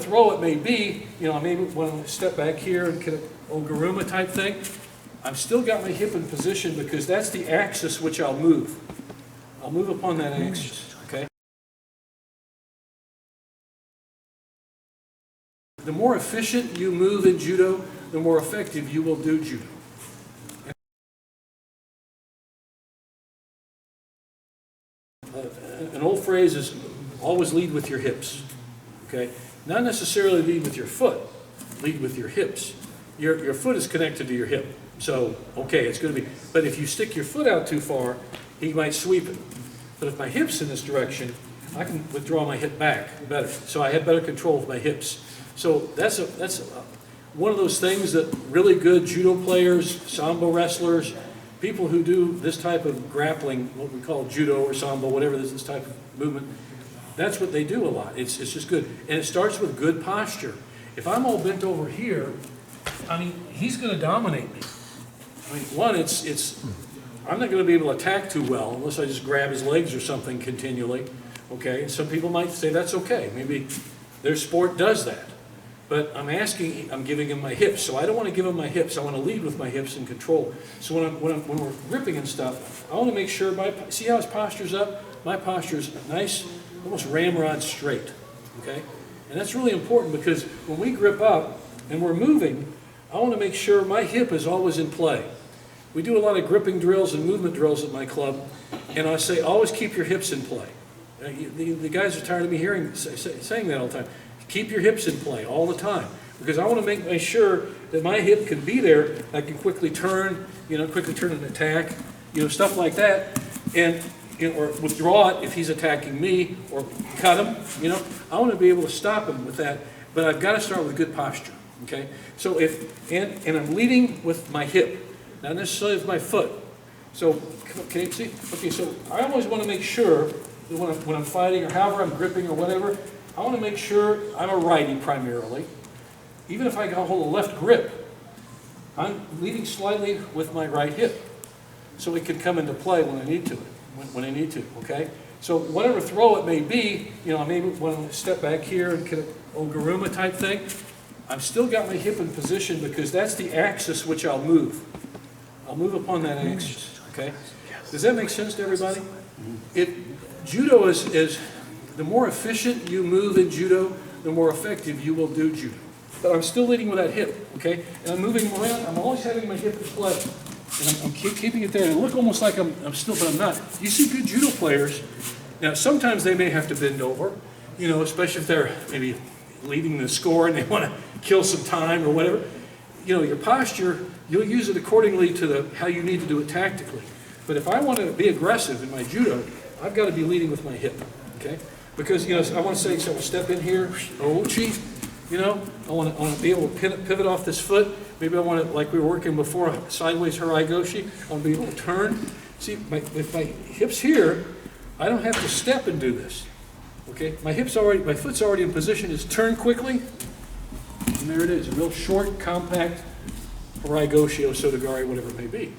throw it may be, you know, I maybe want to step back here and get an Oguruma type thing. I've still got my hip in position because that's the axis which I'll move. I'll move upon that axis, okay? The more efficient you move in judo, the more effective you will do judo. An old phrase is always lead with your hips, okay? Not necessarily lead with your foot, lead with your hips. Your foot is connected to your hip, so, okay, it's going to be, but if you stick your foot out too far, he might sweep it. But if my hip's in this direction, I can withdraw my hip back better, so I have better control of my hips. So that's one of those things that really good judo players, sambo wrestlers, people who do this type of grappling, what we call judo or sambo, whatever this type of movement, that's what they do a lot. It's just good. And it starts with good posture. If I'm all bent over here, I mean, he's going to dominate me. I mean, one, I'm not going to be able to attack too well unless I just grab his legs or something continually. Okay, and some people might say that's okay. Maybe their sport does that. But I'm giving him my hips, so I don't want to give him my hips. I want to lead with my hips and control. So when we're gripping and stuff, I want to make sure see how his posture's up? My posture's nice, almost ramrod straight, okay? And that's really important because when we grip up and we're moving, I want to make sure my hip is always in play. We do a lot of gripping drills and movement drills at my club, and I say always keep your hips in play. The guys are tired of me saying that all the time. Keep your hips in play all the time, because I want to make sure that my hip can be there. I can quickly turn, quickly turn an attack, stuff like that, and or withdraw it if he's attacking me, or cut him. I want to be able to stop him with that, but I've got to start with good posture. Okay, so and I'm leading with my hip, not necessarily with my foot. So can you see? Okay, so I always want to make sure that when I'm fighting or however I'm gripping or whatever, I want to make sure I'm a righty primarily. Even if I hold a left grip, I'm leading slightly with my right hip, so it can come into play when I need to. Okay. So whatever throw it may be, I maybe want to step back here and get an Oguruma type thing. I've still got my hip in position because that's the axis which I'll move. I'll move upon that axis. Okay. Does that make sense to everybody? Judo is the more efficient you move in judo, the more effective you will do judo. But I'm still leading with that hip, okay? And I'm moving around. I'm always having my hip in play. And I'm keeping it there. And it look almost like I'm still, but I'm not. You see good judo players. Now, sometimes they may have to bend over, especially if they're maybe leading the score and they want to kill some time or whatever. Your posture, you'll use it accordingly to how you need to do it tactically. But if I want to be aggressive in my judo, I've got to be leading with my hip, okay? Because, I want to say, so I'll step in here, ochi, I want to be able to pivot off this foot. Maybe I want to, like we were working before, sideways haraigoshi. I want to be able to turn. See, if my hip's here, I don't have to step and do this, okay? My foot's already in position. Just turn quickly, and there it is, a real short, compact haraigoshi, osotogari, whatever it may be.